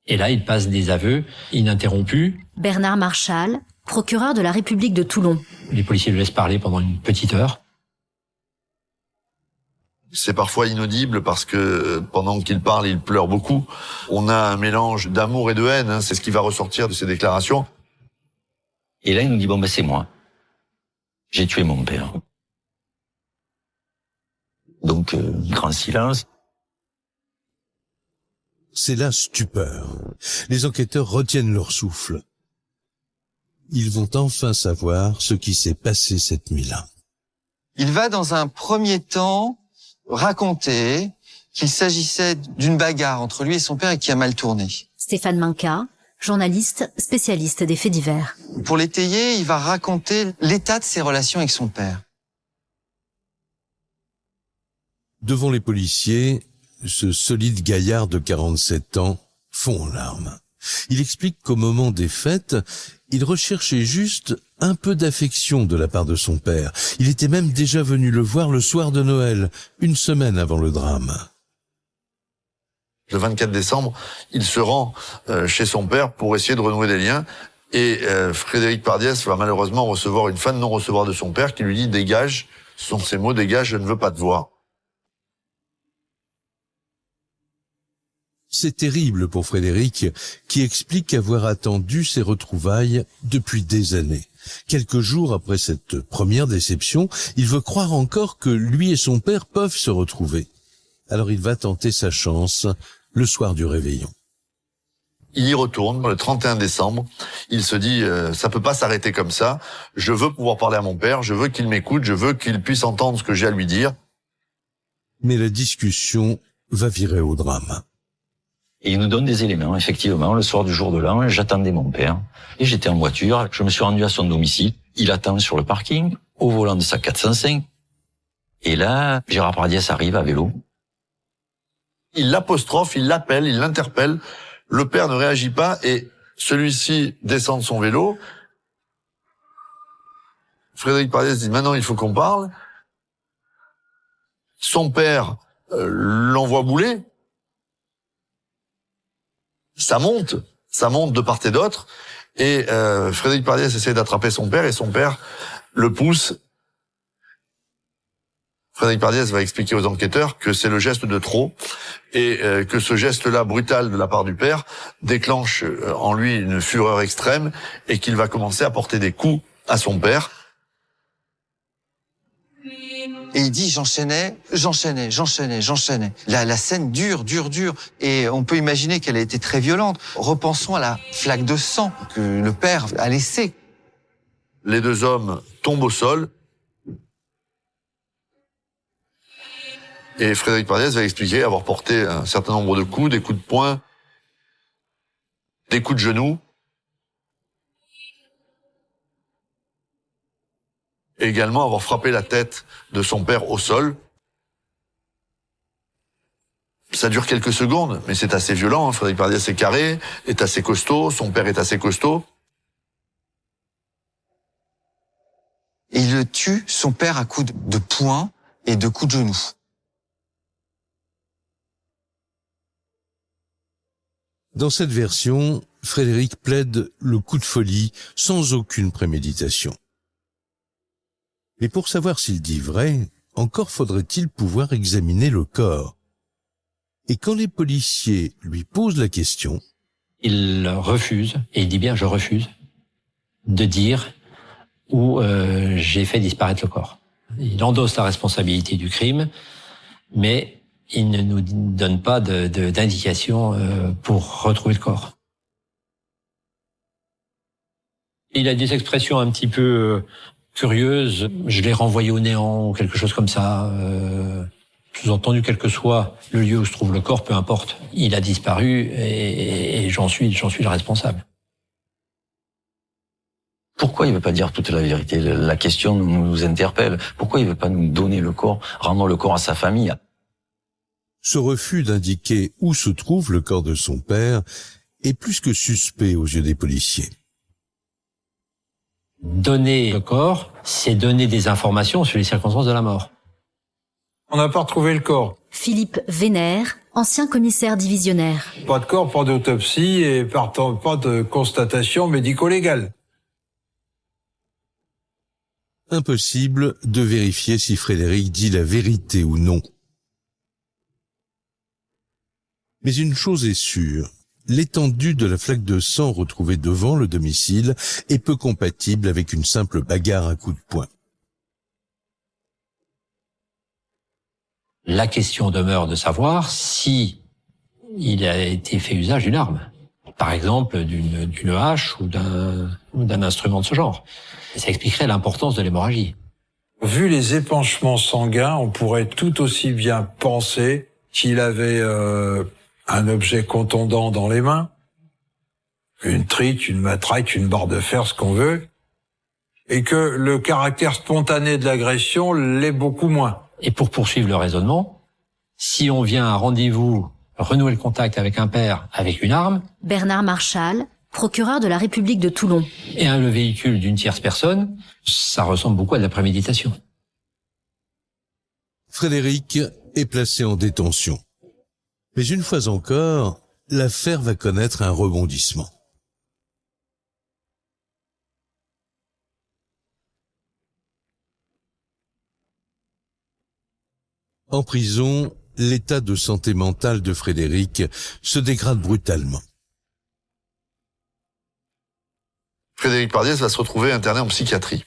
Et là, il passe des aveux ininterrompus. Bernard Marchal, procureur de la République de Toulon. Les policiers le laissent parler pendant une petite heure. C'est parfois inaudible parce que pendant qu'il parle, il pleure beaucoup. On a un mélange d'amour et de haine, hein, c'est ce qui va ressortir de ses déclarations. Et là, il nous dit, bon, ben, c'est moi. J'ai tué mon père. Donc, grand silence. C'est la stupeur. Les enquêteurs retiennent leur souffle. Ils vont enfin savoir ce qui s'est passé cette nuit-là. Il va dans un premier temps raconter qu'il s'agissait d'une bagarre entre lui et son père et qui a mal tourné. Stéphane Minca, journaliste spécialiste des faits divers. Pour l'étayer, il va raconter l'état de ses relations avec son père. Devant les policiers, ce solide gaillard de 47 ans fond en larmes. Il explique qu'au moment des fêtes, il recherchait juste un peu d'affection de la part de son père. Il était même déjà venu le voir le soir de Noël, une semaine avant le drame. Le 24 décembre, il se rend chez son père pour essayer de renouer des liens. Et Frédéric Pardiès va malheureusement recevoir une fin de non-recevoir de son père qui lui dit « Dégage », ce sont ses mots « Dégage, je ne veux pas te voir ». C'est terrible pour Frédéric, qui explique avoir attendu ces retrouvailles depuis des années. Quelques jours après cette première déception, il veut croire encore que lui et son père peuvent se retrouver. Alors il va tenter sa chance le soir du réveillon. Il y retourne le 31 décembre. Il se dit ça peut pas s'arrêter comme ça. Je veux pouvoir parler à mon père, je veux qu'il m'écoute, je veux qu'il puisse entendre ce que j'ai à lui dire. Mais la discussion va virer au drame. Et il nous donne des éléments, effectivement. Le soir du jour de l'an, j'attendais mon père. Et j'étais en voiture, je me suis rendu à son domicile. Il attend sur le parking, au volant de sa 405. Et là, Gérard Pardiès arrive à vélo. Il l'apostrophe, il l'appelle, il l'interpelle. Le père ne réagit pas et celui-ci descend de son vélo. Frédéric Pardiès dit « Maintenant, il faut qu'on parle ». Son père l'envoie bouler. Ça monte de part et d'autre, et Frédéric Pardiès essaie d'attraper son père, et son père le pousse. Frédéric Pardiès va expliquer aux enquêteurs que c'est le geste de trop, et que ce geste-là, brutal de la part du père, déclenche en lui une fureur extrême, et qu'il va commencer à porter des coups à son père. Et il dit j'enchaînais. La scène dure. Et on peut imaginer qu'elle a été très violente. Repensons à la flaque de sang que le père a laissée. Les deux hommes tombent au sol. Et Frédéric Pardiès va expliquer avoir porté un certain nombre de coups, des coups de poing, des coups de genoux. Et également avoir frappé la tête de son père au sol. Ça dure quelques secondes, mais c'est assez violent. Frédéric Pardiès est carré, est assez costaud, son père est assez costaud. Et il tue son père à coups de poing et de coups de genoux. Dans cette version, Frédéric plaide le coup de folie sans aucune préméditation. Mais pour savoir s'il dit vrai, encore faudrait-il pouvoir examiner le corps. Et quand les policiers lui posent la question, il refuse, et il dit bien « je refuse », de dire où j'ai fait disparaître le corps. Il endosse la responsabilité du crime, mais il ne nous donne pas d'indication pour retrouver le corps. Il a des expressions un petit peu curieuses. Je l'ai renvoyé au néant, ou quelque chose comme ça. Sous-entendu, quel que soit le lieu où se trouve le corps, peu importe. Il a disparu et j'en suis le responsable. Pourquoi il veut pas dire toute la vérité? La question nous interpelle. Pourquoi il veut pas nous donner le corps, rendre le corps à sa famille? ce refus d'indiquer où se trouve le corps de son père est plus que suspect aux yeux des policiers. Donner le corps, c'est donner des informations sur les circonstances de la mort. On n'a pas retrouvé le corps. Philippe Vénère, ancien commissaire divisionnaire. Pas de corps, pas d'autopsie et partant pas de constatation médico-légale. Impossible de vérifier si Frédéric dit la vérité ou non. Mais une chose est sûre, l'étendue de la flaque de sang retrouvée devant le domicile est peu compatible avec une simple bagarre à coups de poing. La question demeure de savoir si il a été fait usage d'une arme, par exemple d'une hache ou d'un instrument de ce genre. Et ça expliquerait l'importance de l'hémorragie. Vu les épanchements sanguins, on pourrait tout aussi bien penser qu'il avait un objet contondant dans les mains, une trique, une matraque, une barre de fer, ce qu'on veut, et que le caractère spontané de l'agression l'est beaucoup moins. Et pour poursuivre le raisonnement, si on vient à un rendez-vous renouer le contact avec un père avec une arme, Bernard Marchal, procureur de la République de Toulon. Et le véhicule d'une tierce personne, ça ressemble beaucoup à de la préméditation. Frédéric est placé en détention. Mais une fois encore, l'affaire va connaître un rebondissement. En prison, l'état de santé mentale de Frédéric se dégrade brutalement. Frédéric Pardiès va se retrouver interné en psychiatrie.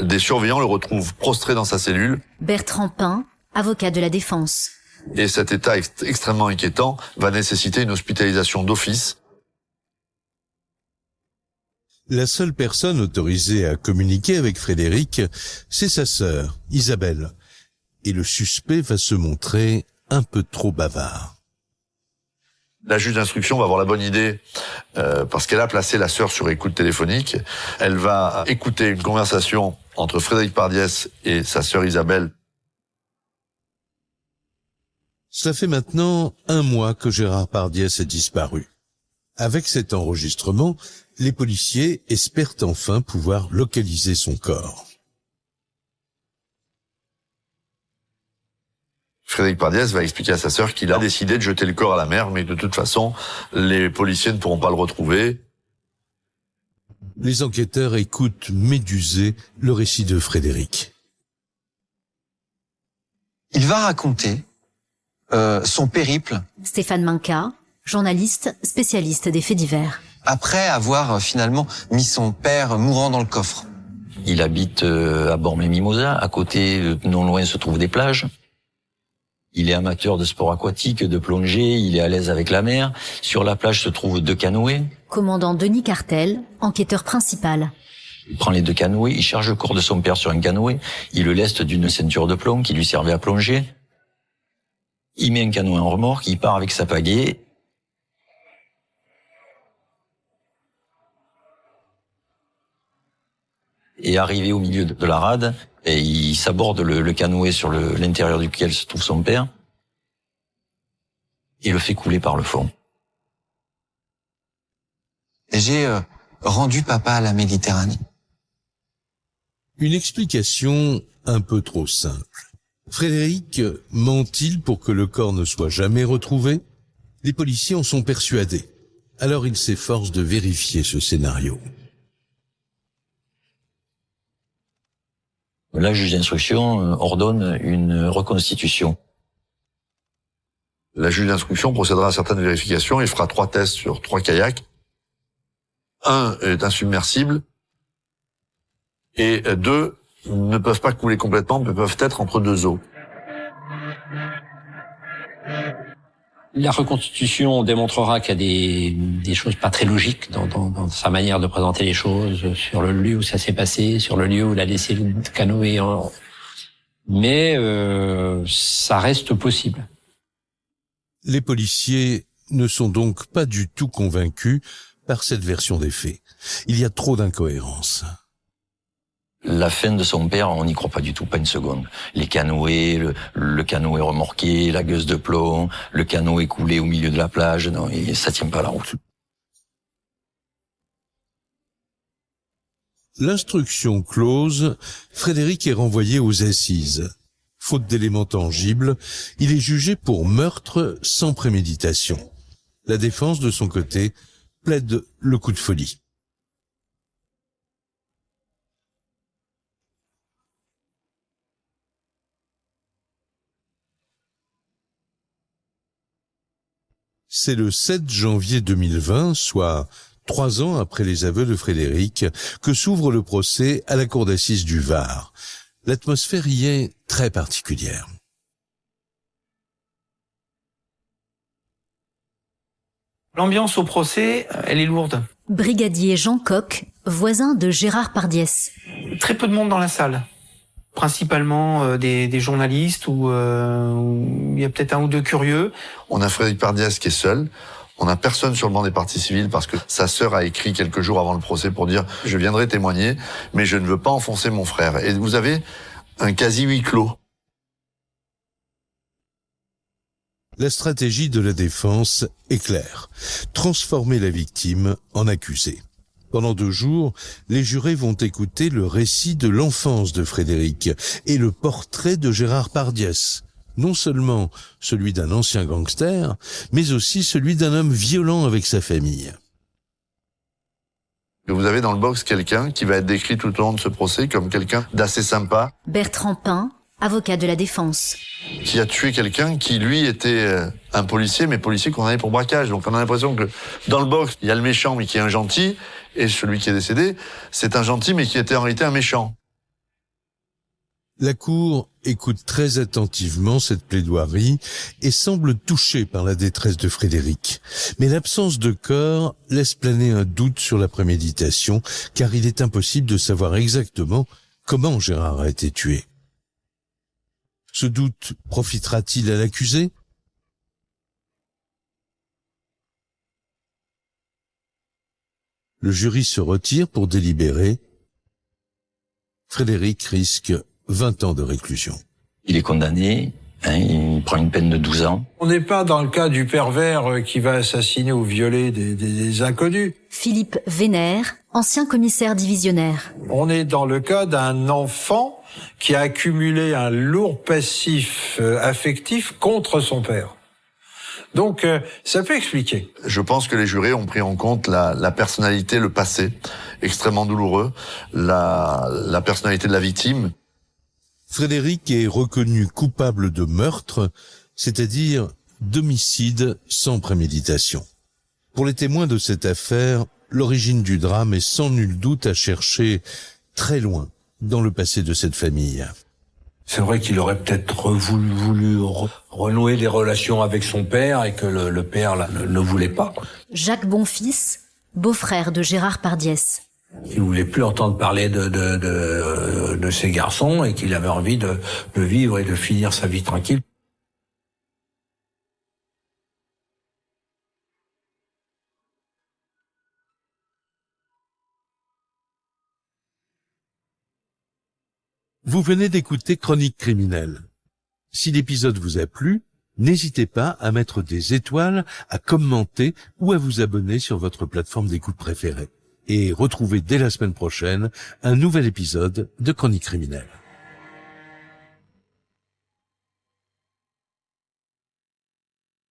Des surveillants le retrouvent prostré dans sa cellule. Bertrand Pin, avocat de la défense. Et cet état extrêmement inquiétant va nécessiter une hospitalisation d'office. La seule personne autorisée à communiquer avec Frédéric, c'est sa sœur, Isabelle. Et le suspect va se montrer un peu trop bavard. La juge d'instruction va avoir la bonne idée, parce qu'elle a placé la sœur sur écoute téléphonique. Elle va écouter une conversation entre Frédéric Pardiès et sa sœur Isabelle. Cela fait maintenant 1 mois que Gérard Pardiès a disparu. Avec cet enregistrement, les policiers espèrent enfin pouvoir localiser son corps. Frédéric Pardiès va expliquer à sa sœur qu'il a décidé de jeter le corps à la mer, mais de toute façon, les policiers ne pourront pas le retrouver. Les enquêteurs écoutent médusés le récit de Frédéric. Il va raconter son périple Stéphane Minca, journaliste spécialiste des faits divers. après avoir finalement mis son père mourant dans le coffre. Il habite à Bormes-les-Mimosas. À côté, non loin, se trouvent des plages. Il est amateur de sport aquatique, de plongée, il est à l'aise avec la mer. Sur la plage se trouvent 2 canoës. Commandant Denis Cartel, enquêteur principal. Il prend les 2 canoës, il charge le corps de son père sur un canoë, il le leste d'une ceinture de plomb qui lui servait à plonger. Il met un canoë en remorque, il part avec sa pagaie. Et arrivé au milieu de la rade, et il s'aborde le canoë sur l'intérieur duquel se trouve son père et le fait couler par le fond. J'ai rendu papa à la Méditerranée. Une explication un peu trop simple. Frédéric ment-il pour que le corps ne soit jamais retrouvé? Les policiers en sont persuadés. Alors ils s'efforcent de vérifier ce scénario. La juge d'instruction ordonne une reconstitution. La juge d'instruction procédera à certaines vérifications et fera 3 tests sur 3 kayaks. Un est insubmersible et 2 ne peuvent pas couler complètement, mais peuvent être entre 2 eaux. La reconstitution démontrera qu'il y a des choses pas très logiques dans sa manière de présenter les choses, sur le lieu où ça s'est passé, sur le lieu où il a laissé le canoë. Mais ça reste possible. Les policiers ne sont donc pas du tout convaincus par cette version des faits. Il y a trop d'incohérences. La fin de son père, on n'y croit pas du tout, pas une seconde. Les canoës, le canoë remorqué, la gueuse de plomb, le canoë coulé au milieu de la plage, non, et ça tient pas la route. L'instruction close, Frédéric est renvoyé aux assises. Faute d'éléments tangibles, il est jugé pour meurtre sans préméditation. La défense, de son côté, plaide le coup de folie. C'est le 7 janvier 2020, soit 3 ans après les aveux de Frédéric, que s'ouvre le procès à la cour d'assises du Var. L'atmosphère y est très particulière. L'ambiance au procès, elle est lourde. Brigadier Jean Coq, voisin de Gérard Pardiès. Très peu de monde dans la salle. Principalement des journalistes ou il y a peut-être 1 ou 2 curieux. On a Frédéric Pardiès qui est seul. On n'a personne sur le banc des parties civiles parce que sa sœur a écrit quelques jours avant le procès pour dire « Je viendrai témoigner, mais je ne veux pas enfoncer mon frère ». Et vous avez un quasi huis clos. La stratégie de la défense est claire. Transformer la victime en accusée. Pendant 2 jours, les jurés vont écouter le récit de l'enfance de Frédéric et le portrait de Gérard Pardiès. Non seulement celui d'un ancien gangster, mais aussi celui d'un homme violent avec sa famille. Vous avez dans le box quelqu'un qui va être décrit tout au long de ce procès comme quelqu'un d'assez sympa. Bertrand Pin, avocat de la défense. Qui a tué quelqu'un qui, lui, était un policier, mais policier qu'on avait pour braquage. Donc on a l'impression que dans le box, il y a le méchant, mais qui est un gentil, et celui qui est décédé, c'est un gentil, mais qui était en réalité un méchant. La cour écoute très attentivement cette plaidoirie et semble touchée par la détresse de Frédéric. Mais l'absence de corps laisse planer un doute sur la préméditation, car il est impossible de savoir exactement comment Gérard a été tué. Ce doute profitera-t-il à l'accusé ? Le jury se retire pour délibérer. Frédéric risque 20 ans de réclusion. Il est condamné, il prend une peine de 12 ans. On n'est pas dans le cas du pervers qui va assassiner ou violer des inconnus. Philippe Vénère, ancien commissaire divisionnaire. On est dans le cas d'un enfant qui a accumulé un lourd passif affectif contre son père. Donc, ça peut expliquer. Je pense que les jurés ont pris en compte la personnalité, le passé, extrêmement douloureux, la personnalité de la victime. Frédéric est reconnu coupable de meurtre, c'est-à-dire d'homicide sans préméditation. Pour les témoins de cette affaire, l'origine du drame est sans nul doute à chercher très loin dans le passé de cette famille. C'est vrai qu'il aurait peut-être voulu renouer les relations avec son père et que le père là, ne voulait pas. Jacques Bonfils, beau-frère de Gérard Pardiès. Il voulait plus entendre parler de ses garçons et qu'il avait envie de vivre et de finir sa vie tranquille. Vous venez d'écouter Chronique criminelle. Si l'épisode vous a plu, n'hésitez pas à mettre des étoiles, à commenter ou à vous abonner sur votre plateforme d'écoute préférée. Et retrouvez dès la semaine prochaine un nouvel épisode de Chronique criminelle.